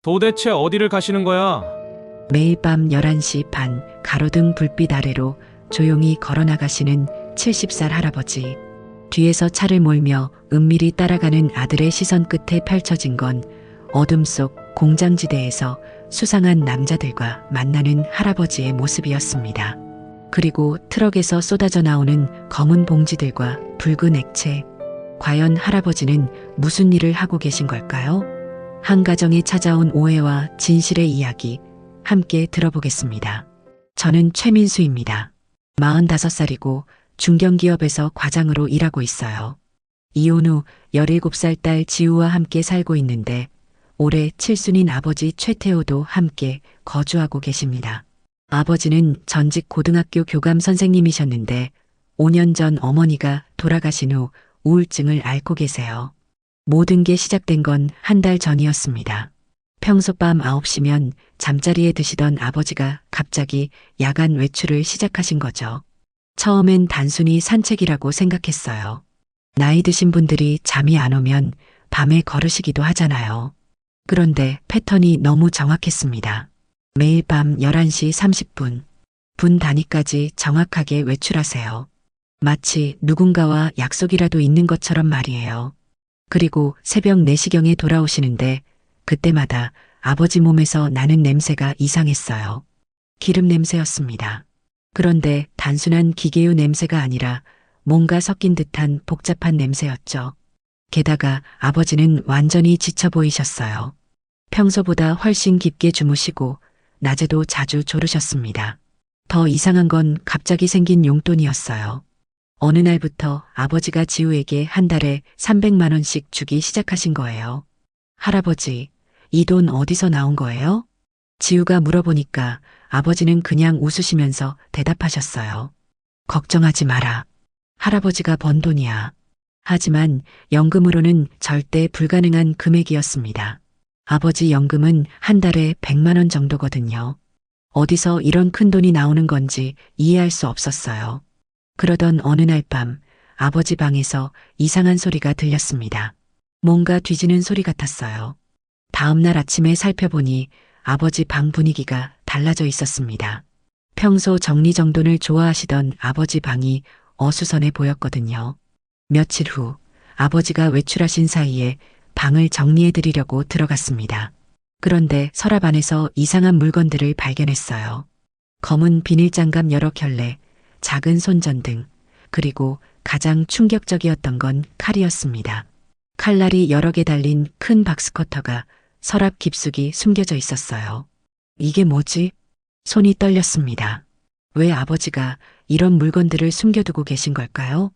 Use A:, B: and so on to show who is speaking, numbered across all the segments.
A: 도대체 어디를 가시는 거야?
B: 매일 밤 11시 반 가로등 불빛 아래로 조용히 걸어나가시는 70살 할아버지. 뒤에서 차를 몰며 은밀히 따라가는 아들의 시선 끝에 펼쳐진 건 어둠 속 공장지대에서 수상한 남자들과 만나는 할아버지의 모습이었습니다. 그리고 트럭에서 쏟아져 나오는 검은 봉지들과 붉은 액체. 과연 할아버지는 무슨 일을 하고 계신 걸까요? 한 가정에 찾아온 오해와 진실의 이야기 함께 들어보겠습니다. 저는 최민수입니다. 45살이고 중견기업에서 과장으로 일하고 있어요. 이혼 후 17살 딸 지우와 함께 살고 있는데 올해 칠순인 아버지 최태호도 함께 거주하고 계십니다. 아버지는 전직 고등학교 교감 선생님이셨는데 5년 전 어머니가 돌아가신 후 우울증을 앓고 계세요. 모든 게 시작된 건 한 달 전이었습니다. 평소 밤 9시면 잠자리에 드시던 아버지가 갑자기 야간 외출을 시작하신 거죠. 처음엔 단순히 산책이라고 생각했어요. 나이 드신 분들이 잠이 안 오면 밤에 걸으시기도 하잖아요. 그런데 패턴이 너무 정확했습니다. 매일 밤 11시 30분, 분 단위까지 정확하게 외출하세요. 마치 누군가와 약속이라도 있는 것처럼 말이에요. 그리고 새벽 4시경에 돌아오시는데 그때마다 아버지 몸에서 나는 냄새가 이상했어요. 기름 냄새였습니다. 그런데 단순한 기계유 냄새가 아니라 뭔가 섞인 듯한 복잡한 냄새였죠. 게다가 아버지는 완전히 지쳐 보이셨어요. 평소보다 훨씬 깊게 주무시고 낮에도 자주 졸으셨습니다. 더 이상한 건 갑자기 생긴 용돈이었어요. 어느 날부터 아버지가 지우에게 한 달에 300만 원씩 주기 시작하신 거예요. 할아버지, 이 돈 어디서 나온 거예요? 지우가 물어보니까 아버지는 그냥 웃으시면서 대답하셨어요. 걱정하지 마라. 할아버지가 번 돈이야. 하지만 연금으로는 절대 불가능한 금액이었습니다. 아버지 연금은 한 달에 100만 원 정도거든요. 어디서 이런 큰 돈이 나오는 건지 이해할 수 없었어요. 그러던 어느 날 밤 아버지 방에서 이상한 소리가 들렸습니다. 뭔가 뒤지는 소리 같았어요. 다음 날 아침에 살펴보니 아버지 방 분위기가 달라져 있었습니다. 평소 정리정돈을 좋아하시던 아버지 방이 어수선해 보였거든요. 며칠 후 아버지가 외출하신 사이에 방을 정리해 드리려고 들어갔습니다. 그런데 서랍 안에서 이상한 물건들을 발견했어요. 검은 비닐장갑 여러 켤레, 작은 손전등, 그리고 가장 충격적이었던 건 칼이었습니다. 칼날이 여러 개 달린 큰 박스커터가 서랍 깊숙이 숨겨져 있었어요. 이게 뭐지? 손이 떨렸습니다. 왜 아버지가 이런 물건들을 숨겨두고 계신 걸까요?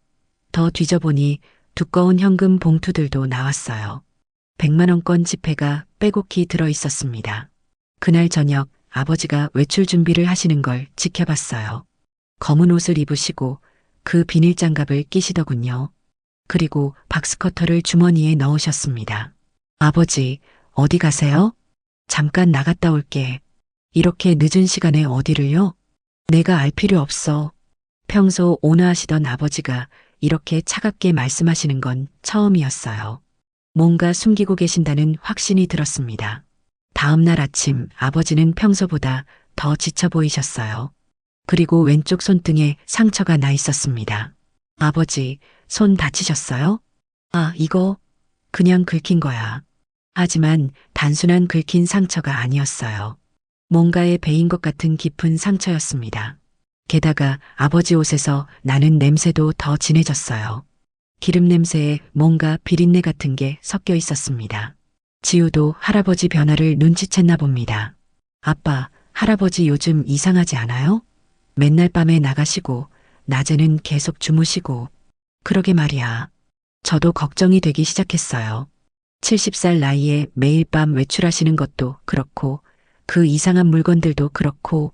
B: 더 뒤져보니 두꺼운 현금 봉투들도 나왔어요. 100만 원권 지폐가 빼곡히 들어 있었습니다. 그날 저녁 아버지가 외출 준비를 하시는 걸 지켜봤어요. 검은 옷을 입으시고 그 비닐장갑을 끼시더군요. 그리고 박스커터를 주머니에 넣으셨습니다. 아버지, 어디 가세요? 잠깐 나갔다 올게. 이렇게 늦은 시간에 어디를요? 내가 알 필요 없어. 평소 온화하시던 아버지가 이렇게 차갑게 말씀하시는 건 처음이었어요. 뭔가 숨기고 계신다는 확신이 들었습니다. 다음 날 아침 아버지는 평소보다 더 지쳐 보이셨어요. 그리고 왼쪽 손등에 상처가 나 있었습니다. 아버지, 손 다치셨어요? 아, 이거 그냥 긁힌 거야. 하지만 단순한 긁힌 상처가 아니었어요. 뭔가에 베인 것 같은 깊은 상처였습니다. 게다가 아버지 옷에서 나는 냄새도 더 진해졌어요. 기름 냄새에 뭔가 비린내 같은 게 섞여 있었습니다. 지우도 할아버지 변화를 눈치챘나 봅니다. 아빠, 할아버지 요즘 이상하지 않아요? 맨날 밤에 나가시고 낮에는 계속 주무시고. 그러게 말이야. 저도 걱정이 되기 시작했어요. 70살 나이에 매일 밤 외출하시는 것도 그렇고 그 이상한 물건들도 그렇고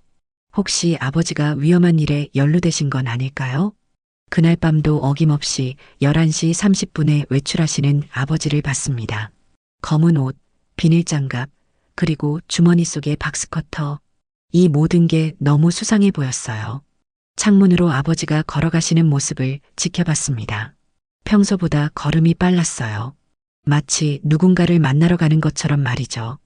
B: 혹시 아버지가 위험한 일에 연루되신 건 아닐까요? 그날 밤도 어김없이 11시 30분에 외출하시는 아버지를 봤습니다. 검은 옷, 비닐장갑, 그리고 주머니 속에 박스커터. 이 모든 게 너무 수상해 보였어요. 창문으로 아버지가 걸어가시는 모습을 지켜봤습니다. 평소보다 걸음이 빨랐어요. 마치 누군가를 만나러 가는 것처럼 말이죠.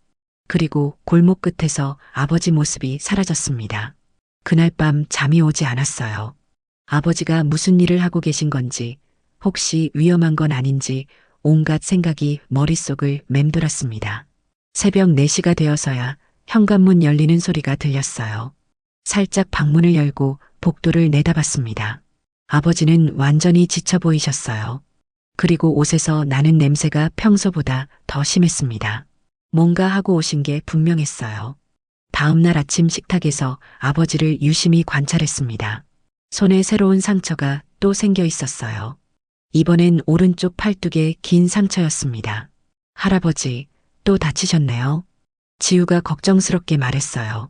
B: 그리고 골목 끝에서 아버지 모습이 사라졌습니다. 그날 밤 잠이 오지 않았어요. 아버지가 무슨 일을 하고 계신 건지, 혹시 위험한 건 아닌지 온갖 생각이 머릿속을 맴돌았습니다. 새벽 4시가 되어서야 현관문 열리는 소리가 들렸어요. 살짝 방문을 열고 복도를 내다봤습니다. 아버지는 완전히 지쳐 보이셨어요. 그리고 옷에서 나는 냄새가 평소보다 더 심했습니다. 뭔가 하고 오신 게 분명했어요. 다음날 아침 식탁에서 아버지를 유심히 관찰했습니다. 손에 새로운 상처가 또 생겨 있었어요. 이번엔 오른쪽 팔뚝에 긴 상처였습니다. 할아버지, 또 다치셨네요. 지우가 걱정스럽게 말했어요.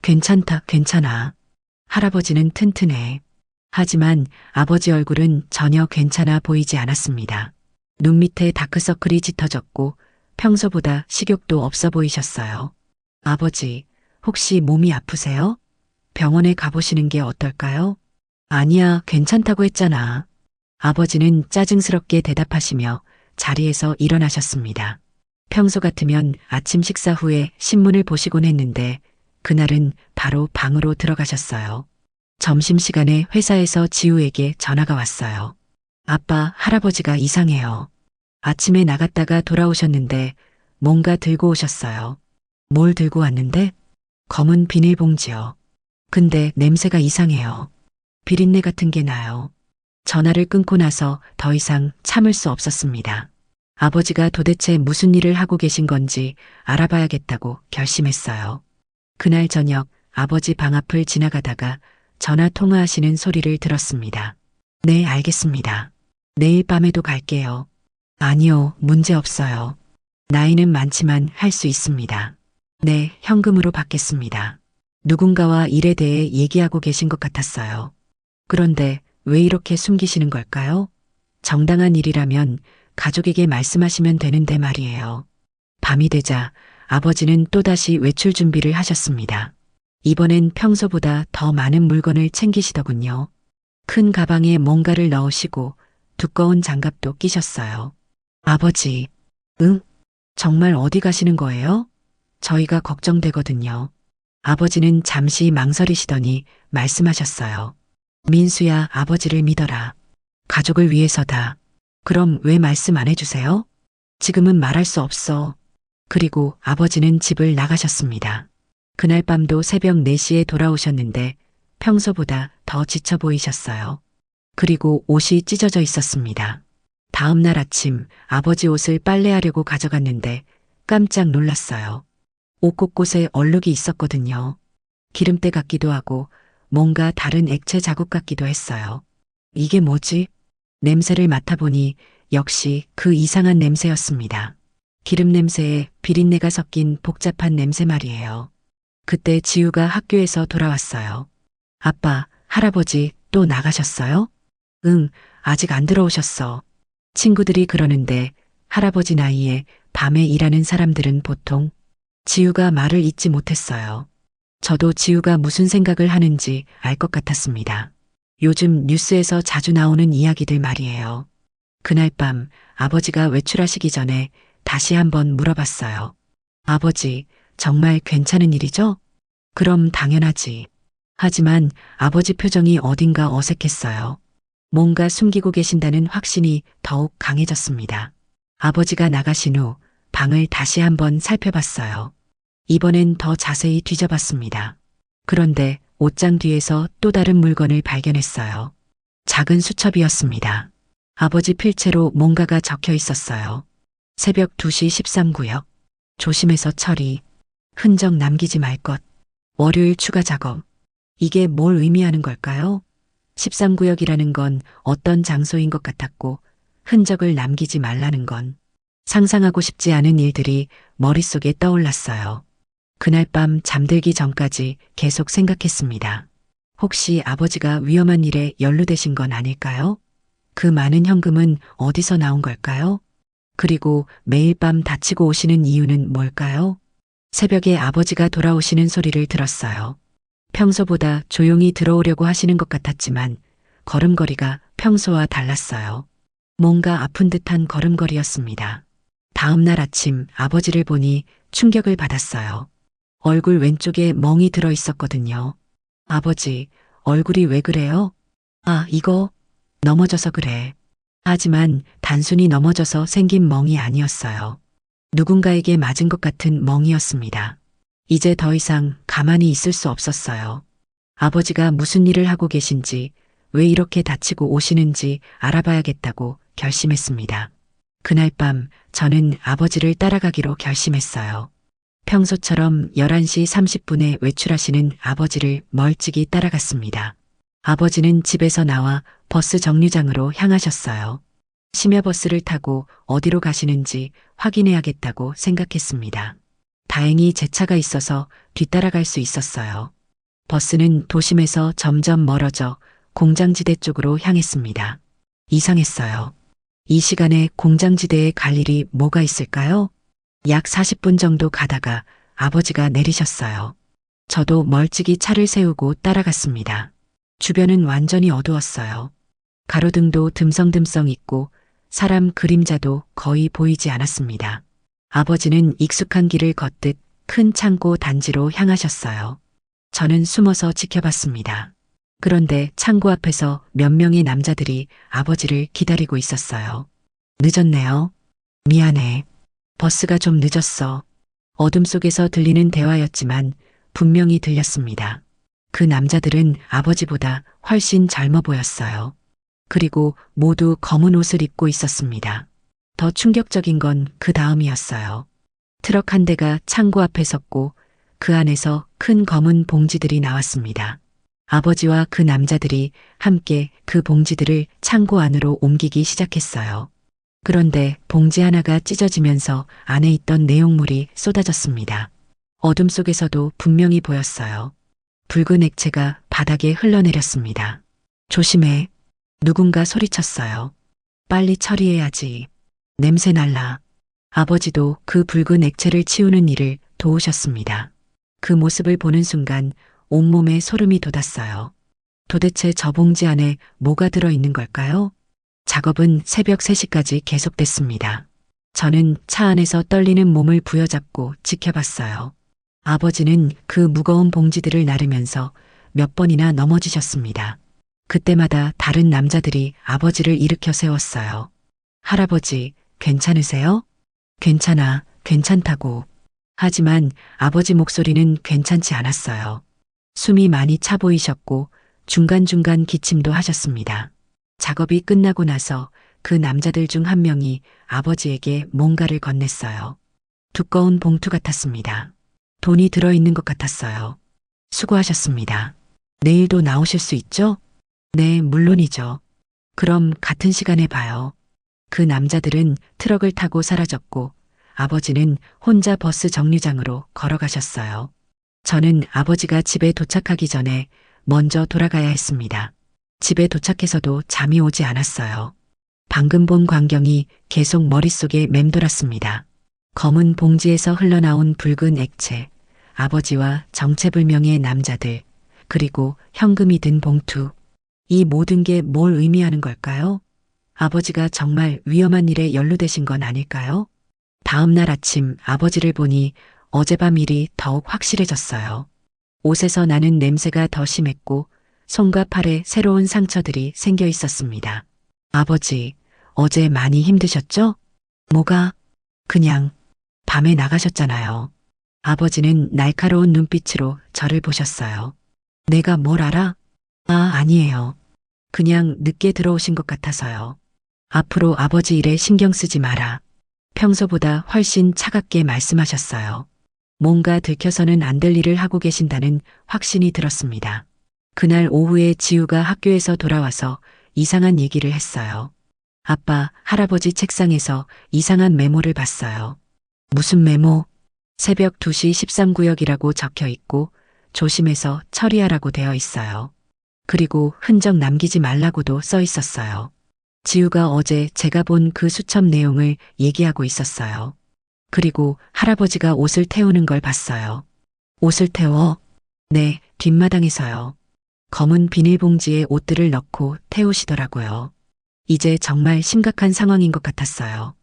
B: 괜찮다, 괜찮아. 할아버지는 튼튼해. 하지만 아버지 얼굴은 전혀 괜찮아 보이지 않았습니다. 눈 밑에 다크서클이 짙어졌고 평소보다 식욕도 없어 보이셨어요. 아버지, 혹시 몸이 아프세요? 병원에 가보시는 게 어떨까요? 아니야, 괜찮다고 했잖아. 아버지는 짜증스럽게 대답하시며 자리에서 일어나셨습니다. 평소 같으면 아침 식사 후에 신문을 보시곤 했는데 그날은 바로 방으로 들어가셨어요. 점심시간에 회사에서 지우에게 전화가 왔어요. 아빠, 할아버지가 이상해요. 아침에 나갔다가 돌아오셨는데 뭔가 들고 오셨어요. 뭘 들고 왔는데? 검은 비닐봉지요. 근데 냄새가 이상해요. 비린내 같은 게 나요. 전화를 끊고 나서 더 이상 참을 수 없었습니다. 아버지가 도대체 무슨 일을 하고 계신 건지 알아봐야겠다고 결심했어요. 그날 저녁 아버지 방 앞을 지나가다가 전화 통화하시는 소리를 들었습니다. 네, 알겠습니다. 내일 밤에도 갈게요. 아니요, 문제 없어요. 나이는 많지만 할 수 있습니다. 네, 현금으로 받겠습니다. 누군가와 일에 대해 얘기하고 계신 것 같았어요. 그런데 왜 이렇게 숨기시는 걸까요? 정당한 일이라면 가족에게 말씀하시면 되는데 말이에요. 밤이 되자 아버지는 또다시 외출 준비를 하셨습니다. 이번엔 평소보다 더 많은 물건을 챙기시더군요. 큰 가방에 뭔가를 넣으시고 두꺼운 장갑도 끼셨어요. 아버지, 응? 정말 어디 가시는 거예요? 저희가 걱정되거든요. 아버지는 잠시 망설이시더니 말씀하셨어요. 민수야, 아버지를 믿어라. 가족을 위해서다. 그럼 왜 말씀 안 해주세요? 지금은 말할 수 없어. 그리고 아버지는 집을 나가셨습니다. 그날 밤도 새벽 4시에 돌아오셨는데 평소보다 더 지쳐 보이셨어요. 그리고 옷이 찢어져 있었습니다. 다음 날 아침 아버지 옷을 빨래하려고 가져갔는데 깜짝 놀랐어요. 옷 곳곳에 얼룩이 있었거든요. 기름때 같기도 하고 뭔가 다른 액체 자국 같기도 했어요. 이게 뭐지? 냄새를 맡아보니 역시 그 이상한 냄새였습니다. 기름 냄새에 비린내가 섞인 복잡한 냄새 말이에요. 그때 지우가 학교에서 돌아왔어요. 아빠, 할아버지 또 나가셨어요? 응, 아직 안 들어오셨어. 친구들이 그러는데 할아버지 나이에 밤에 일하는 사람들은 보통. 지우가 말을 잇지 못했어요. 저도 지우가 무슨 생각을 하는지 알 것 같았습니다. 요즘 뉴스에서 자주 나오는 이야기들 말이에요. 그날 밤 아버지가 외출하시기 전에 다시 한번 물어봤어요. 아버지, 정말 괜찮은 일이죠? 그럼 당연하지. 하지만 아버지 표정이 어딘가 어색했어요. 뭔가 숨기고 계신다는 확신이 더욱 강해졌습니다. 아버지가 나가신 후 방을 다시 한번 살펴봤어요. 이번엔 더 자세히 뒤져봤습니다. 그런데 옷장 뒤에서 또 다른 물건을 발견했어요. 작은 수첩이었습니다. 아버지 필체로 뭔가가 적혀 있었어요. 새벽 2시 13구역. 조심해서 처리. 흔적 남기지 말 것. 월요일 추가 작업. 이게 뭘 의미하는 걸까요? 13구역이라는 건 어떤 장소인 것 같았고 흔적을 남기지 말라는 건 상상하고 싶지 않은 일들이 머릿속에 떠올랐어요. 그날 밤 잠들기 전까지 계속 생각했습니다. 혹시 아버지가 위험한 일에 연루되신 건 아닐까요? 그 많은 현금은 어디서 나온 걸까요? 그리고 매일 밤 다치고 오시는 이유는 뭘까요? 새벽에 아버지가 돌아오시는 소리를 들었어요. 평소보다 조용히 들어오려고 하시는 것 같았지만 걸음걸이가 평소와 달랐어요. 뭔가 아픈 듯한 걸음걸이였습니다. 다음 날 아침 아버지를 보니 충격을 받았어요. 얼굴 왼쪽에 멍이 들어 있었거든요. 아버지, 얼굴이 왜 그래요? 아, 이거 넘어져서 그래. 하지만 단순히 넘어져서 생긴 멍이 아니었어요. 누군가에게 맞은 것 같은 멍이었습니다. 이제 더 이상 가만히 있을 수 없었어요. 아버지가 무슨 일을 하고 계신지, 왜 이렇게 다치고 오시는지 알아봐야겠다고 결심했습니다. 그날 밤 저는 아버지를 따라가기로 결심했어요. 평소처럼 11시 30분에 외출하시는 아버지를 멀찍이 따라갔습니다. 아버지는 집에서 나와 버스 정류장으로 향하셨어요. 심야버스를 타고 어디로 가시는지 확인해야겠다고 생각했습니다. 다행히 제 차가 있어서 뒤따라갈 수 있었어요. 버스는 도심에서 점점 멀어져 공장지대 쪽으로 향했습니다. 이상했어요. 이 시간에 공장지대에 갈 일이 뭐가 있을까요? 약 40분 정도 가다가 아버지가 내리셨어요. 저도 멀찍이 차를 세우고 따라갔습니다. 주변은 완전히 어두웠어요. 가로등도 듬성듬성 있고 사람 그림자도 거의 보이지 않았습니다. 아버지는 익숙한 길을 걷듯 큰 창고 단지로 향하셨어요. 저는 숨어서 지켜봤습니다. 그런데 창고 앞에서 몇 명의 남자들이 아버지를 기다리고 있었어요. 늦었네요. 미안해. 버스가 좀 늦었어. 어둠 속에서 들리는 대화였지만 분명히 들렸습니다. 그 남자들은 아버지보다 훨씬 젊어 보였어요. 그리고 모두 검은 옷을 입고 있었습니다. 더 충격적인 건 그 다음이었어요. 트럭 한 대가 창고 앞에 섰고 그 안에서 큰 검은 봉지들이 나왔습니다. 아버지와 그 남자들이 함께 그 봉지들을 창고 안으로 옮기기 시작했어요. 그런데 봉지 하나가 찢어지면서 안에 있던 내용물이 쏟아졌습니다. 어둠 속에서도 분명히 보였어요. 붉은 액체가 바닥에 흘러내렸습니다. 조심해. 누군가 소리쳤어요. 빨리 처리해야지. 냄새 날라. 아버지도 그 붉은 액체를 치우는 일을 도우셨습니다. 그 모습을 보는 순간 온몸에 소름이 돋았어요. 도대체 저 봉지 안에 뭐가 들어있는 걸까요? 작업은 새벽 3시까지 계속됐습니다. 저는 차 안에서 떨리는 몸을 부여잡고 지켜봤어요. 아버지는 그 무거운 봉지들을 나르면서 몇 번이나 넘어지셨습니다. 그때마다 다른 남자들이 아버지를 일으켜 세웠어요. 할아버지, 괜찮으세요? 괜찮아, 괜찮다고. 하지만 아버지 목소리는 괜찮지 않았어요. 숨이 많이 차 보이셨고 중간중간 기침도 하셨습니다. 작업이 끝나고 나서 그 남자들 중 한 명이 아버지에게 뭔가를 건넸어요. 두꺼운 봉투 같았습니다. 돈이 들어있는 것 같았어요. 수고하셨습니다. 내일도 나오실 수 있죠? 네, 물론이죠. 그럼 같은 시간에 봐요. 그 남자들은 트럭을 타고 사라졌고 아버지는 혼자 버스 정류장으로 걸어가셨어요. 저는 아버지가 집에 도착하기 전에 먼저 돌아가야 했습니다. 집에 도착해서도 잠이 오지 않았어요. 방금 본 광경이 계속 머릿속에 맴돌았습니다. 검은 봉지에서 흘러나온 붉은 액체, 아버지와 정체불명의 남자들, 그리고 현금이 든 봉투. 이 모든 게 뭘 의미하는 걸까요? 아버지가 정말 위험한 일에 연루되신 건 아닐까요? 다음 날 아침 아버지를 보니 어젯밤 일이 더욱 확실해졌어요. 옷에서 나는 냄새가 더 심했고 손과 팔에 새로운 상처들이 생겨 있었습니다. 아버지, 어제 많이 힘드셨죠? 뭐가? 그냥 밤에 나가셨잖아요. 아버지는 날카로운 눈빛으로 저를 보셨어요. 내가 뭘 알아? 아, 아니에요. 그냥 늦게 들어오신 것 같아서요. 앞으로 아버지 일에 신경 쓰지 마라. 평소보다 훨씬 차갑게 말씀하셨어요. 뭔가 들켜서는 안 될 일을 하고 계신다는 확신이 들었습니다. 그날 오후에 지우가 학교에서 돌아와서 이상한 얘기를 했어요. 아빠, 할아버지 책상에서 이상한 메모를 봤어요. 무슨 메모? 새벽 2시 13구역이라고 적혀 있고 조심해서 처리하라고 되어 있어요. 그리고 흔적 남기지 말라고도 써 있었어요. 지우가 어제 제가 본 그 수첩 내용을 얘기하고 있었어요. 그리고 할아버지가 옷을 태우는 걸 봤어요. 옷을 태워? 네, 뒷마당에서요. 검은 비닐봉지에 옷들을 넣고 태우시더라고요. 이제 정말 심각한 상황인 것 같았어요.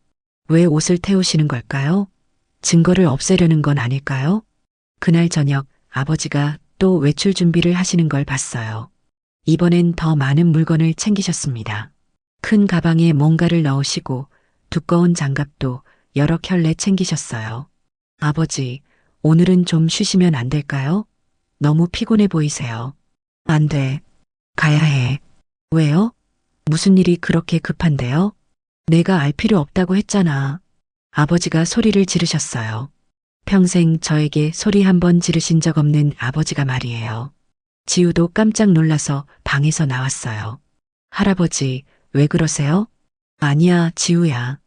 B: 왜 옷을 태우시는 걸까요? 증거를 없애려는 건 아닐까요? 그날 저녁 아버지가 또 외출 준비를 하시는 걸 봤어요. 이번엔 더 많은 물건을 챙기셨습니다. 큰 가방에 뭔가를 넣으시고 두꺼운 장갑도 여러 켤레 챙기셨어요. 아버지, 오늘은 좀 쉬시면 안 될까요? 너무 피곤해 보이세요. 안 돼. 가야 해. 왜요? 무슨 일이 그렇게 급한데요? 내가 알 필요 없다고 했잖아. 아버지가 소리를 지르셨어요. 평생 저에게 소리 한 번 지르신 적 없는 아버지가 말이에요. 지우도 깜짝 놀라서 방에서 나왔어요. 할아버지, 왜 그러세요? 아니야, 지우야.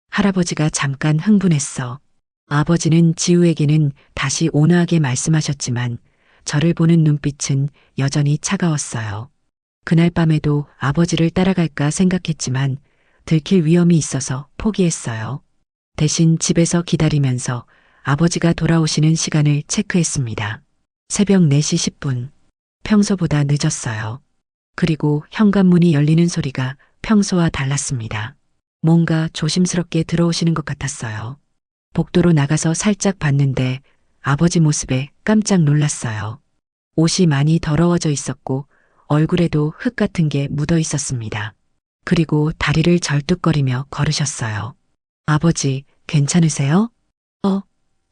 B: 할아버지가 잠깐 흥분했어. 아버지는 지우에게는 다시 온화하게 말씀하셨지만 저를 보는 눈빛은 여전히 차가웠어요. 그날 밤에도 아버지를 따라갈까 생각했지만 들킬 위험이 있어서 포기했어요. 대신 집에서 기다리면서 아버지가 돌아오시는 시간을 체크했습니다. 새벽 4시 10분. 평소보다 늦었어요. 그리고 현관문이 열리는 소리가 평소와 달랐습니다. 뭔가 조심스럽게 들어오시는 것 같았어요. 복도로 나가서 살짝 봤는데 아버지 모습에 깜짝 놀랐어요. 옷이 많이 더러워져 있었고 얼굴에도 흙 같은 게 묻어 있었습니다. 그리고 다리를 절뚝거리며 걸으셨어요. 아버지, 괜찮으세요?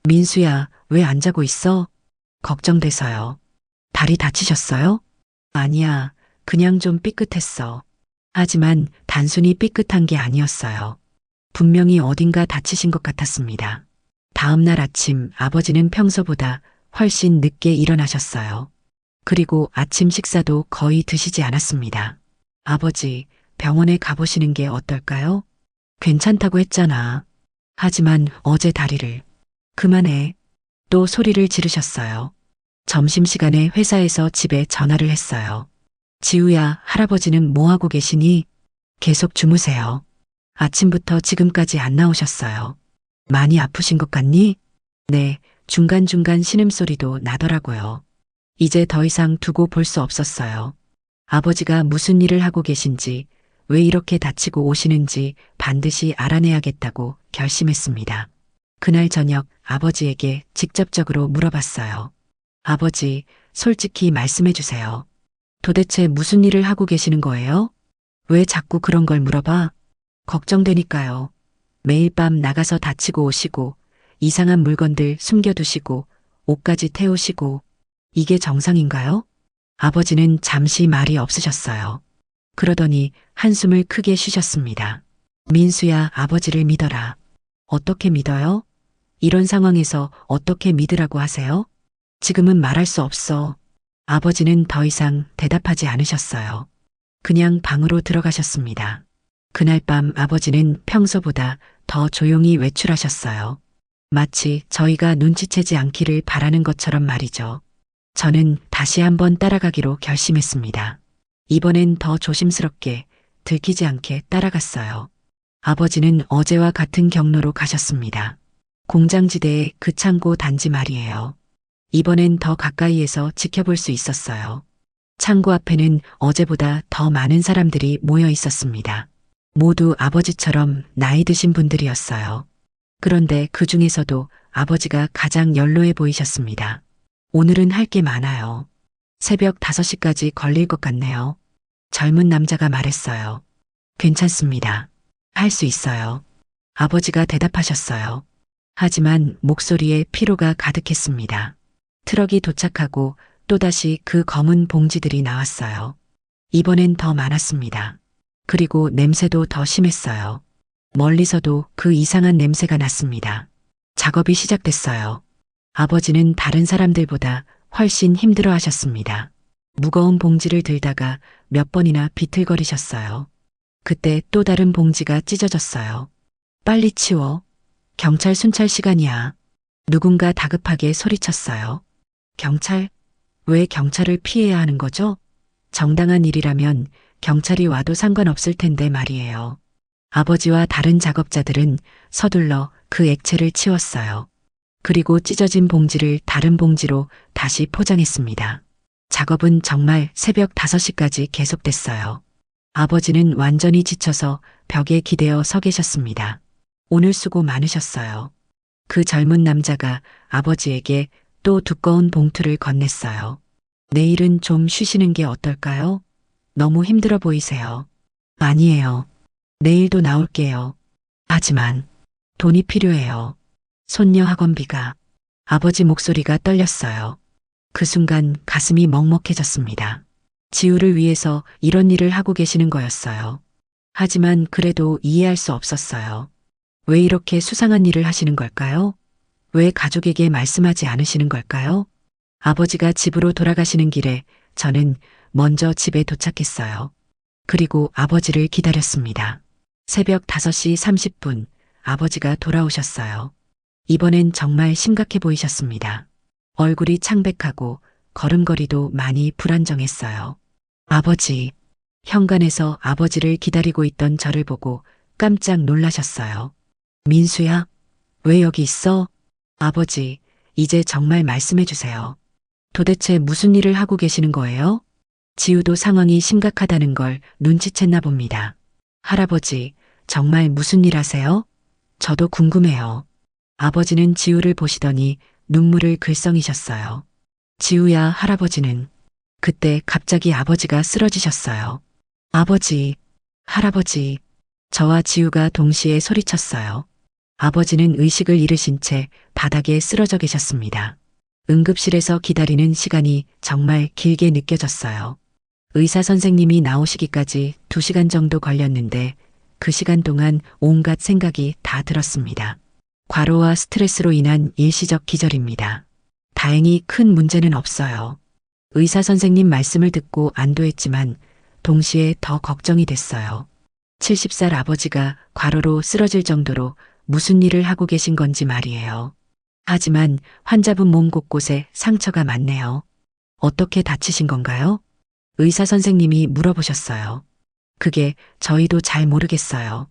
B: 민수야, 왜 안 자고 있어? 걱정돼서요. 다리 다치셨어요? 아니야, 그냥 좀 삐끗했어. 하지만 단순히 삐끗한 게 아니었어요. 분명히 어딘가 다치신 것 같았습니다. 다음 날 아침 아버지는 평소보다 훨씬 늦게 일어나셨어요. 그리고 아침 식사도 거의 드시지 않았습니다. 아버지, 병원에 가보시는 게 어떨까요? 괜찮다고 했잖아. 하지만 어제 다리를. 그만해. 또 소리를 지르셨어요. 점심시간에 회사에서 집에 전화를 했어요. 지우야, 할아버지는 뭐하고 계시니? 계속 주무세요. 아침부터 지금까지 안 나오셨어요. 많이 아프신 것 같니? 네, 중간중간 신음소리도 나더라고요. 이제 더 이상 두고 볼 수 없었어요. 아버지가 무슨 일을 하고 계신지, 왜 이렇게 다치고 오시는지 반드시 알아내야겠다고 결심했습니다. 그날 저녁 아버지에게 직접적으로 물어봤어요. 아버지, 솔직히 말씀해 주세요. 도대체 무슨 일을 하고 계시는 거예요? 왜 자꾸 그런 걸 물어봐? 걱정되니까요. 매일 밤 나가서 다치고 오시고, 이상한 물건들 숨겨두시고, 옷까지 태우시고, 이게 정상인가요? 아버지는 잠시 말이 없으셨어요. 그러더니 한숨을 크게 쉬셨습니다. 민수야, 아버지를 믿어라. 어떻게 믿어요? 이런 상황에서 어떻게 믿으라고 하세요? 지금은 말할 수 없어. 아버지는 더 이상 대답하지 않으셨어요. 그냥 방으로 들어가셨습니다. 그날 밤 아버지는 평소보다 더 조용히 외출하셨어요. 마치 저희가 눈치채지 않기를 바라는 것처럼 말이죠. 저는 다시 한번 따라가기로 결심했습니다. 이번엔 더 조심스럽게 들키지 않게 따라갔어요. 아버지는 어제와 같은 경로로 가셨습니다. 공장지대의 그 창고 단지 말이에요. 이번엔 더 가까이에서 지켜볼 수 있었어요. 창고 앞에는 어제보다 더 많은 사람들이 모여 있었습니다. 모두 아버지처럼 나이 드신 분들이었어요. 그런데 그 중에서도 아버지가 가장 연로해 보이셨습니다. 오늘은 할 게 많아요. 새벽 5시까지 걸릴 것 같네요. 젊은 남자가 말했어요. 괜찮습니다. 할 수 있어요. 아버지가 대답하셨어요. 하지만 목소리에 피로가 가득했습니다. 트럭이 도착하고 또다시 그 검은 봉지들이 나왔어요. 이번엔 더 많았습니다. 그리고 냄새도 더 심했어요. 멀리서도 그 이상한 냄새가 났습니다. 작업이 시작됐어요. 아버지는 다른 사람들보다 훨씬 힘들어 하셨습니다. 무거운 봉지를 들다가 몇 번이나 비틀거리셨어요. 그때 또 다른 봉지가 찢어졌어요. 빨리 치워. 경찰 순찰 시간이야. 누군가 다급하게 소리쳤어요. 경찰? 왜 경찰을 피해야 하는 거죠? 정당한 일이라면 경찰이 와도 상관없을 텐데 말이에요. 아버지와 다른 작업자들은 서둘러 그 액체를 치웠어요. 그리고 찢어진 봉지를 다른 봉지로 다시 포장했습니다. 작업은 정말 새벽 5시까지 계속됐어요. 아버지는 완전히 지쳐서 벽에 기대어 서 계셨습니다. 오늘 수고 많으셨어요. 그 젊은 남자가 아버지에게 또 두꺼운 봉투를 건넸어요. 내일은 좀 쉬시는 게 어떨까요? 너무 힘들어 보이세요. 아니에요. 내일도 나올게요. 하지만 돈이 필요해요. 손녀 학원비가. 아버지 목소리가 떨렸어요. 그 순간 가슴이 먹먹해졌습니다. 지우를 위해서 이런 일을 하고 계시는 거였어요. 하지만 그래도 이해할 수 없었어요. 왜 이렇게 수상한 일을 하시는 걸까요? 왜 가족에게 말씀하지 않으시는 걸까요? 아버지가 집으로 돌아가시는 길에 저는 먼저 집에 도착했어요. 그리고 아버지를 기다렸습니다. 새벽 5시 30분 아버지가 돌아오셨어요. 이번엔 정말 심각해 보이셨습니다. 얼굴이 창백하고 걸음걸이도 많이 불안정했어요. 아버지, 현관에서 아버지를 기다리고 있던 저를 보고 깜짝 놀라셨어요. 민수야, 왜 여기 있어? 아버지, 이제 정말 말씀해 주세요. 도대체 무슨 일을 하고 계시는 거예요? 지우도 상황이 심각하다는 걸 눈치챘나 봅니다. 할아버지, 정말 무슨 일 하세요? 저도 궁금해요. 아버지는 지우를 보시더니 눈물을 글썽이셨어요. 지우야, 할아버지는. 그때 갑자기 아버지가 쓰러지셨어요. 아버지, 할아버지. 저와 지우가 동시에 소리쳤어요. 아버지는 의식을 잃으신 채 바닥에 쓰러져 계셨습니다. 응급실에서 기다리는 시간이 정말 길게 느껴졌어요. 의사 선생님이 나오시기까지 2시간 정도 걸렸는데 그 시간 동안 온갖 생각이 다 들었습니다. 과로와 스트레스로 인한 일시적 기절입니다. 다행히 큰 문제는 없어요. 의사 선생님 말씀을 듣고 안도했지만 동시에 더 걱정이 됐어요. 70살 아버지가 과로로 쓰러질 정도로 무슨 일을 하고 계신 건지 말이에요. 하지만 환자분 몸 곳곳에 상처가 많네요. 어떻게 다치신 건가요? 의사 선생님이 물어보셨어요. 그게 저희도 잘 모르겠어요.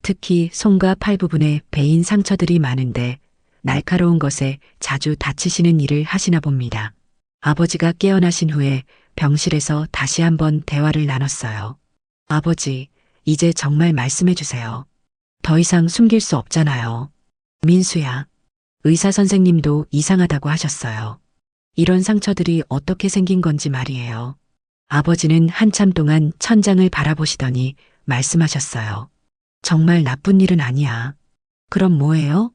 B: 특히 손과 팔 부분에 베인 상처들이 많은데 날카로운 것에 자주 다치시는 일을 하시나 봅니다. 아버지가 깨어나신 후에 병실에서 다시 한번 대화를 나눴어요. 아버지, 이제 정말 말씀해 주세요. 더 이상 숨길 수 없잖아요. 민수야, 의사 선생님도 이상하다고 하셨어요. 이런 상처들이 어떻게 생긴 건지 말이에요. 아버지는 한참 동안 천장을 바라보시더니 말씀하셨어요. 정말 나쁜 일은 아니야. 그럼 뭐예요?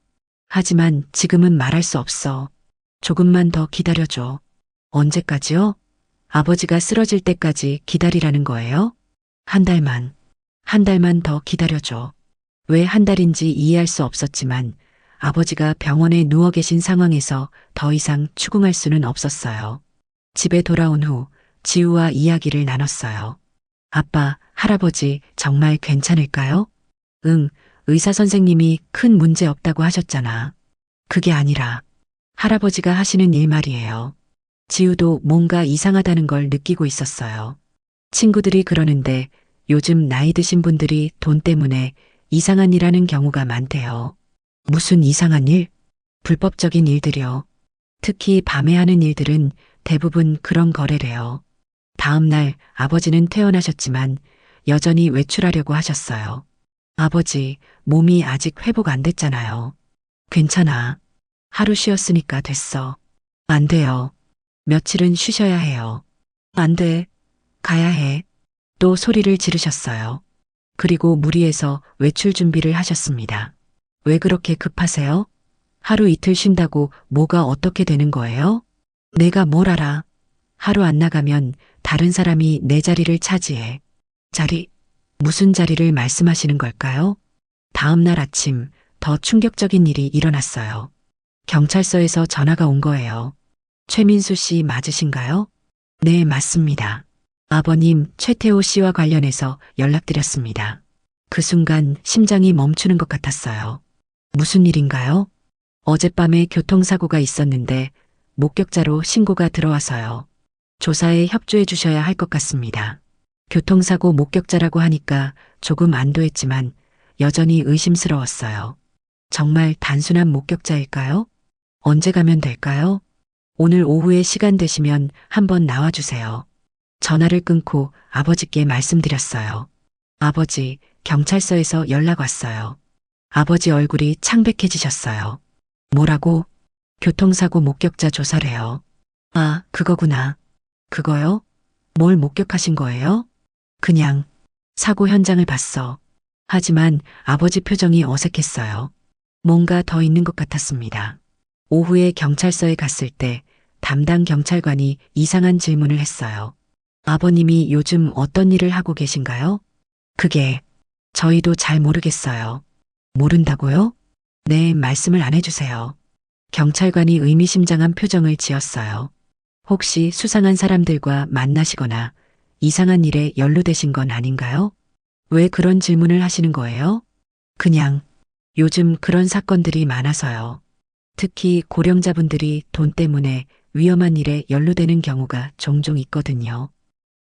B: 하지만 지금은 말할 수 없어. 조금만 더 기다려줘. 언제까지요? 아버지가 쓰러질 때까지 기다리라는 거예요? 한 달만 더 기다려줘. 왜 한 달인지 이해할 수 없었지만 아버지가 병원에 누워 계신 상황에서 더 이상 추궁할 수는 없었어요. 집에 돌아온 후 지우와 이야기를 나눴어요. 아빠, 할아버지 정말 괜찮을까요? 응, 의사 선생님이 큰 문제 없다고 하셨잖아. 그게 아니라 할아버지가 하시는 일 말이에요. 지우도 뭔가 이상하다는 걸 느끼고 있었어요. 친구들이 그러는데 요즘 나이 드신 분들이 돈 때문에 이상한 일 하는 경우가 많대요. 무슨 이상한 일? 불법적인 일들이요. 특히 밤에 하는 일들은 대부분 그런 거래래요. 다음 날 아버지는 퇴원하셨지만 여전히 외출하려고 하셨어요. 아버지, 몸이 아직 회복 안 됐잖아요. 괜찮아. 하루 쉬었으니까 됐어. 안 돼요. 며칠은 쉬셔야 해요. 안 돼. 가야 해. 또 소리를 지르셨어요. 그리고 무리해서 외출 준비를 하셨습니다. 왜 그렇게 급하세요? 하루 이틀 쉰다고 뭐가 어떻게 되는 거예요? 내가 뭘 알아. 하루 안 나가면 다른 사람이 내 자리를 차지해. 자리? 무슨 자리를 말씀하시는 걸까요? 다음 날 아침 더 충격적인 일이 일어났어요. 경찰서에서 전화가 온 거예요. 최민수 씨 맞으신가요? 네, 맞습니다. 아버님 최태호 씨와 관련해서 연락드렸습니다. 그 순간 심장이 멈추는 것 같았어요. 무슨 일인가요? 어젯밤에 교통사고가 있었는데 목격자로 신고가 들어와서요. 조사에 협조해 주셔야 할 것 같습니다. 교통사고 목격자라고 하니까 조금 안도했지만 여전히 의심스러웠어요. 정말 단순한 목격자일까요? 언제 가면 될까요? 오늘 오후에 시간 되시면 한번 나와주세요. 전화를 끊고 아버지께 말씀드렸어요. 아버지, 경찰서에서 연락 왔어요. 아버지 얼굴이 창백해지셨어요. 뭐라고? 교통사고 목격자 조사래요. 아, 그거구나. 그거요? 뭘 목격하신 거예요? 그냥 사고 현장을 봤어. 하지만 아버지 표정이 어색했어요. 뭔가 더 있는 것 같았습니다. 오후에 경찰서에 갔을 때 담당 경찰관이 이상한 질문을 했어요. 아버님이 요즘 어떤 일을 하고 계신가요? 그게 저희도 잘 모르겠어요. 모른다고요? 네, 말씀을 안 해주세요. 경찰관이 의미심장한 표정을 지었어요. 혹시 수상한 사람들과 만나시거나 이상한 일에 연루되신 건 아닌가요? 왜 그런 질문을 하시는 거예요? 그냥 요즘 그런 사건들이 많아서요. 특히 고령자분들이 돈 때문에 위험한 일에 연루되는 경우가 종종 있거든요.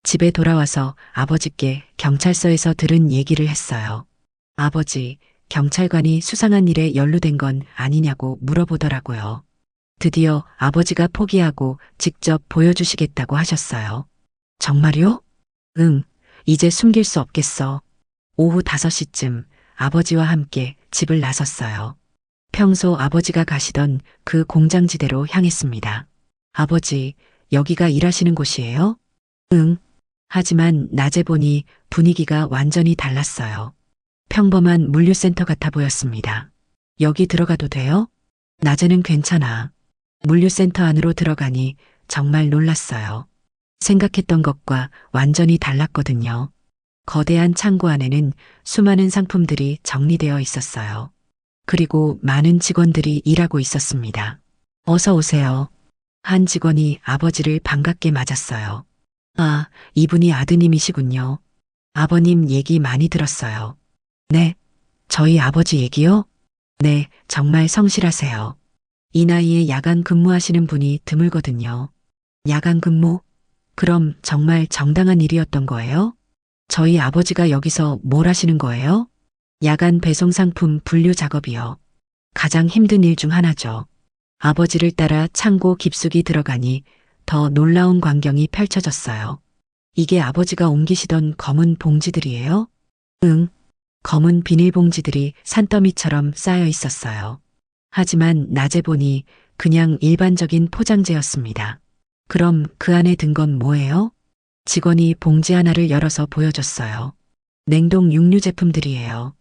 B: 집에 돌아와서 아버지께 경찰서에서 들은 얘기를 했어요. 아버지, 경찰관이 수상한 일에 연루된 건 아니냐고 물어보더라고요. 드디어 아버지가 포기하고 직접 보여주시겠다고 하셨어요. 정말요? 응, 이제 숨길 수 없겠어. 오후 5시쯤 아버지와 함께 집을 나섰어요. 평소 아버지가 가시던 그 공장지대로 향했습니다. 아버지, 여기가 일하시는 곳이에요? 응. 하지만 낮에 보니 분위기가 완전히 달랐어요. 평범한 물류센터 같아 보였습니다. 여기 들어가도 돼요? 낮에는 괜찮아. 물류센터 안으로 들어가니 정말 놀랐어요. 생각했던 것과 완전히 달랐거든요. 거대한 창고 안에는 수많은 상품들이 정리되어 있었어요. 그리고 많은 직원들이 일하고 있었습니다. 어서 오세요. 한 직원이 아버지를 반갑게 맞았어요. 아, 이분이 아드님이시군요. 아버님 얘기 많이 들었어요. 네, 저희 아버지 얘기요? 네, 정말 성실하세요. 이 나이에 야간 근무하시는 분이 드물거든요. 야간 근무? 그럼 정말 정당한 일이었던 거예요? 저희 아버지가 여기서 뭘 하시는 거예요? 야간 배송 상품 분류 작업이요. 가장 힘든 일 중 하나죠. 아버지를 따라 창고 깊숙이 들어가니 더 놀라운 광경이 펼쳐졌어요. 이게 아버지가 옮기시던 검은 봉지들이에요? 응, 검은 비닐봉지들이 산더미처럼 쌓여 있었어요. 하지만 낮에 보니 그냥 일반적인 포장재였습니다. 그럼 그 안에 든 건 뭐예요? 직원이 봉지 하나를 열어서 보여줬어요. 냉동 육류 제품들이에요.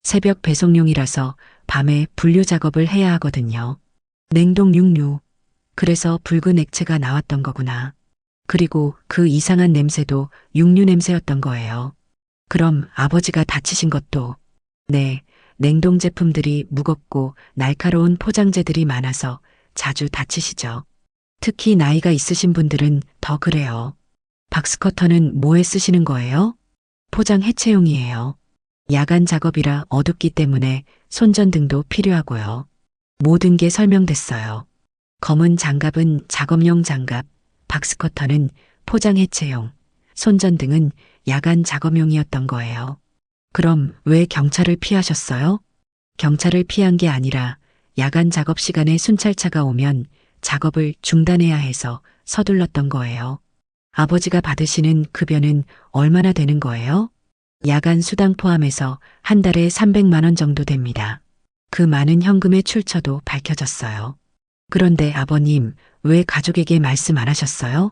B: 새벽 배송용이라서 밤에 분류 작업을 해야 하거든요. 냉동 육류. 그래서 붉은 액체가 나왔던 거구나. 그리고 그 이상한 냄새도 육류 냄새였던 거예요. 그럼 아버지가 다치신 것도. 네, 냉동 제품들이 무겁고 날카로운 포장재들이 많아서 자주 다치시죠. 특히 나이가 있으신 분들은 더 그래요. 박스커터는 뭐에 쓰시는 거예요? 포장 해체용이에요. 야간 작업이라 어둡기 때문에 손전등도 필요하고요. 모든 게 설명됐어요. 검은 장갑은 작업용 장갑, 박스커터는 포장 해체용, 손전등은 야간 작업용이었던 거예요. 그럼 왜 경찰을 피하셨어요? 경찰을 피한 게 아니라 야간 작업 시간에 순찰차가 오면 작업을 중단해야 해서 서둘렀던 거예요. 아버지가 받으시는 급여는 얼마나 되는 거예요? 야간 수당 포함해서 한 달에 300만 원 정도 됩니다. 그 많은 현금의 출처도 밝혀졌어요. 그런데 아버님, 왜 가족에게 말씀 안 하셨어요?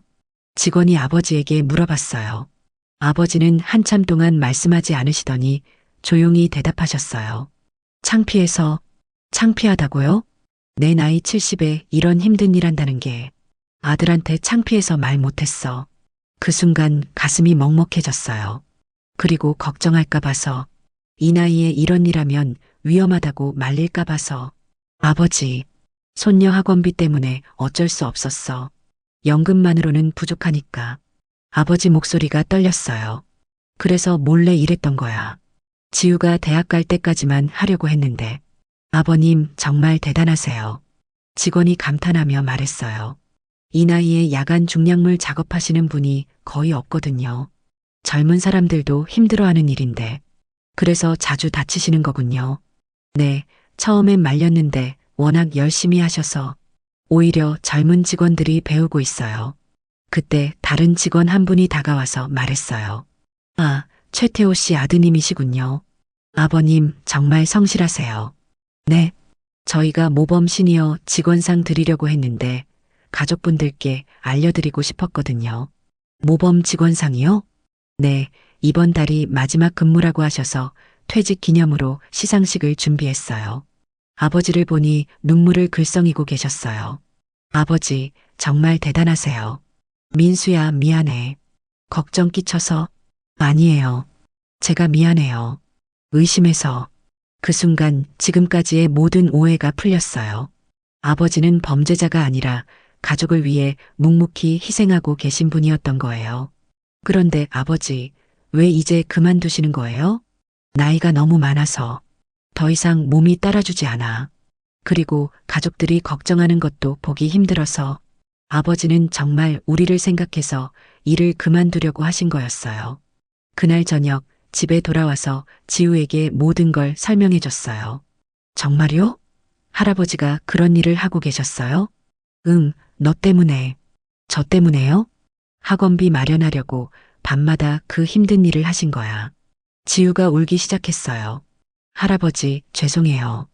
B: 직원이 아버지에게 물어봤어요. 아버지는 한참 동안 말씀하지 않으시더니 조용히 대답하셨어요. 창피해서. 창피하다고요? 내 나이 70에 이런 힘든 일 한다는 게 아들한테 창피해서 말 못했어. 그 순간 가슴이 먹먹해졌어요. 그리고 걱정할까 봐서, 이 나이에 이런 일 하면 위험하다고 말릴까 봐서. 아버지, 손녀 학원비 때문에 어쩔 수 없었어. 연금만으로는 부족하니까. 아버지 목소리가 떨렸어요. 그래서 몰래 일했던 거야. 지우가 대학 갈 때까지만 하려고 했는데. 아버님 정말 대단하세요. 직원이 감탄하며 말했어요. 이 나이에 야간 중량물 작업하시는 분이 거의 없거든요. 젊은 사람들도 힘들어하는 일인데. 그래서 자주 다치시는 거군요. 네, 처음엔 말렸는데 워낙 열심히 하셔서 오히려 젊은 직원들이 배우고 있어요. 그때 다른 직원 한 분이 다가와서 말했어요. 아, 최태호 씨 아드님이시군요. 아버님 정말 성실하세요. 네, 저희가 모범 시니어 직원상 드리려고 했는데 가족분들께 알려드리고 싶었거든요. 모범 직원상이요? 네, 이번 달이 마지막 근무라고 하셔서 퇴직 기념으로 시상식을 준비했어요. 아버지를 보니 눈물을 글썽이고 계셨어요. 아버지, 정말 대단하세요. 민수야, 미안해. 걱정 끼쳐서. 아니에요. 제가 미안해요. 의심해서. 그 순간 지금까지의 모든 오해가 풀렸어요. 아버지는 범죄자가 아니라 가족을 위해 묵묵히 희생하고 계신 분이었던 거예요. 그런데 아버지, 왜 이제 그만두시는 거예요? 나이가 너무 많아서 더 이상 몸이 따라주지 않아. 그리고 가족들이 걱정하는 것도 보기 힘들어서 아버지는 정말 우리를 생각해서 일을 그만두려고 하신 거였어요. 그날 저녁 집에 돌아와서 지우에게 모든 걸 설명해 줬어요. 정말요? 할아버지가 그런 일을 하고 계셨어요? 응, 너 때문에. 저 때문에요? 학원비 마련하려고 밤마다 그 힘든 일을 하신 거야. 지우가 울기 시작했어요. 할아버지, 죄송해요.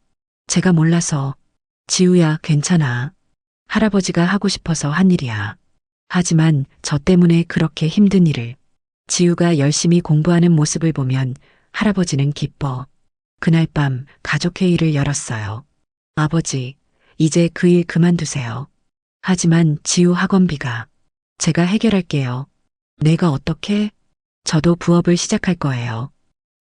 B: 제가 몰라서. 지우야, 괜찮아. 할아버지가 하고 싶어서 한 일이야. 하지만 저 때문에 그렇게 힘든 일을. 지우가 열심히 공부하는 모습을 보면 할아버지는 기뻐. 그날 밤 가족회의를 열었어요. 아버지, 이제 그 일 그만두세요. 하지만 지우 학원비가. 제가 해결할게요. 내가 어떻게? 저도 부업을 시작할 거예요.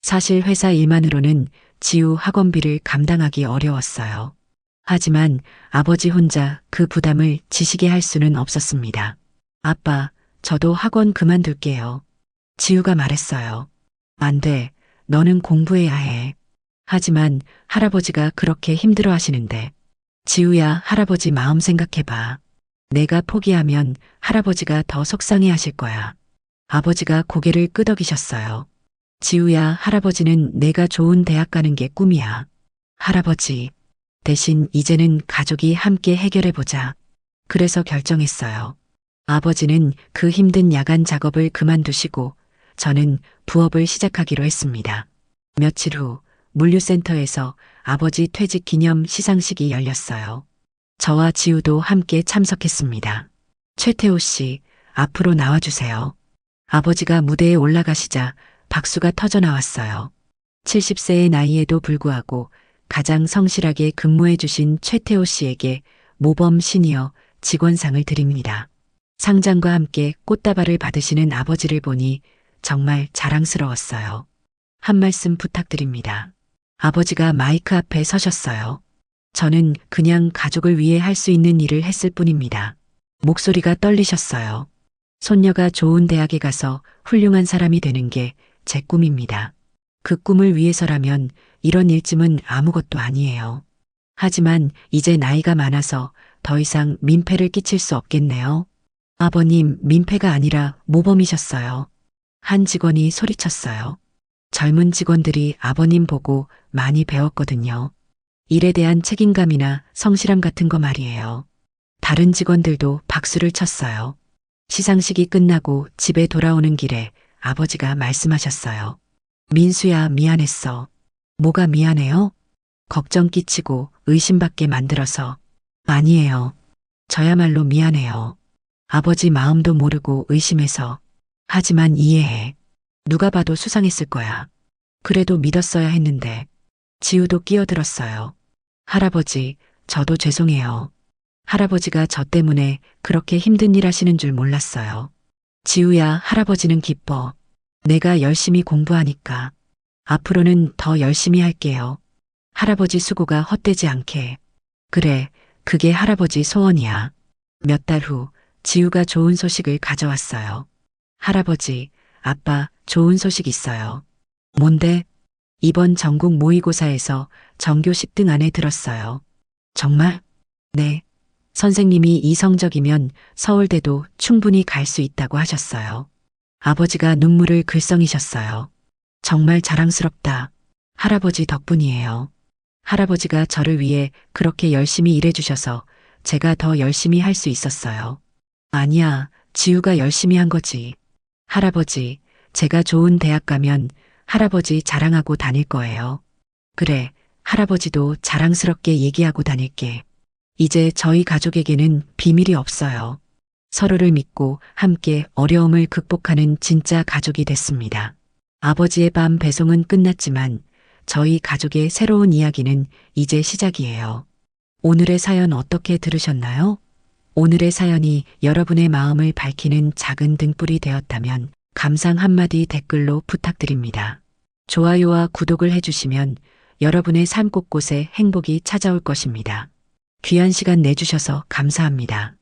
B: 사실 회사 일만으로는 지우 학원비를 감당하기 어려웠어요. 하지만 아버지 혼자 그 부담을 지시게 할 수는 없었습니다. 아빠, 저도 학원 그만둘게요. 지우가 말했어요. 안 돼. 너는 공부해야 해. 하지만 할아버지가 그렇게 힘들어 하시는데. 지우야, 할아버지 마음 생각해봐. 내가 포기하면 할아버지가 더 속상해 하실 거야. 아버지가 고개를 끄덕이셨어요. 지우야, 할아버지는 내가 좋은 대학 가는 게 꿈이야. 할아버지, 대신 이제는 가족이 함께 해결해보자. 그래서 결정했어요. 아버지는 그 힘든 야간 작업을 그만두시고 저는 부업을 시작하기로 했습니다. 며칠 후 물류센터에서 아버지 퇴직 기념 시상식이 열렸어요. 저와 지우도 함께 참석했습니다. 최태호 씨, 앞으로 나와주세요. 아버지가 무대에 올라가시자 박수가 터져 나왔어요. 70세의 나이에도 불구하고 가장 성실하게 근무해 주신 최태호 씨에게 모범 시니어 직원상을 드립니다. 상장과 함께 꽃다발을 받으시는 아버지를 보니 정말 자랑스러웠어요. 한 말씀 부탁드립니다. 아버지가 마이크 앞에 서셨어요. 저는 그냥 가족을 위해 할 수 있는 일을 했을 뿐입니다. 목소리가 떨리셨어요. 손녀가 좋은 대학에 가서 훌륭한 사람이 되는 게 제 꿈입니다. 그 꿈을 위해서라면 이런 일쯤은 아무것도 아니에요. 하지만 이제 나이가 많아서 더 이상 민폐를 끼칠 수 없겠네요. 아버님, 민폐가 아니라 모범이셨어요. 한 직원이 소리쳤어요. 젊은 직원들이 아버님 보고 많이 배웠거든요. 일에 대한 책임감이나 성실함 같은 거 말이에요. 다른 직원들도 박수를 쳤어요. 시상식이 끝나고 집에 돌아오는 길에 아버지가 말씀하셨어요. 민수야, 미안했어. 뭐가 미안해요? 걱정 끼치고 의심받게 만들어서. 아니에요. 저야말로 미안해요. 아버지 마음도 모르고 의심해서. 하지만 이해해. 누가 봐도 수상했을 거야. 그래도 믿었어야 했는데. 지우도 끼어들었어요. 할아버지, 저도 죄송해요. 할아버지가 저 때문에 그렇게 힘든 일 하시는 줄 몰랐어요. 지우야, 할아버지는 기뻐. 내가 열심히 공부하니까. 앞으로는 더 열심히 할게요. 할아버지 수고가 헛되지 않게. 그래, 그게 할아버지 소원이야. 몇 달 후, 지우가 좋은 소식을 가져왔어요. 할아버지, 아빠, 좋은 소식 있어요. 뭔데? 이번 전국 모의고사에서 전교 10등 안에 들었어요. 정말? 네. 선생님이 이 성적이면 서울대도 충분히 갈 수 있다고 하셨어요. 아버지가 눈물을 글썽이셨어요. 정말 자랑스럽다. 할아버지 덕분이에요. 할아버지가 저를 위해 그렇게 열심히 일해주셔서 제가 더 열심히 할 수 있었어요. 아니야, 지우가 열심히 한 거지. 할아버지, 제가 좋은 대학 가면 할아버지 자랑하고 다닐 거예요. 그래, 할아버지도 자랑스럽게 얘기하고 다닐게. 이제 저희 가족에게는 비밀이 없어요. 서로를 믿고 함께 어려움을 극복하는 진짜 가족이 됐습니다. 아버지의 밤 배송은 끝났지만 저희 가족의 새로운 이야기는 이제 시작이에요. 오늘의 사연 어떻게 들으셨나요? 오늘의 사연이 여러분의 마음을 밝히는 작은 등불이 되었다면 감상 한마디 댓글로 부탁드립니다. 좋아요와 구독을 해주시면 여러분의 삶 곳곳에 행복이 찾아올 것입니다. 귀한 시간 내주셔서 감사합니다.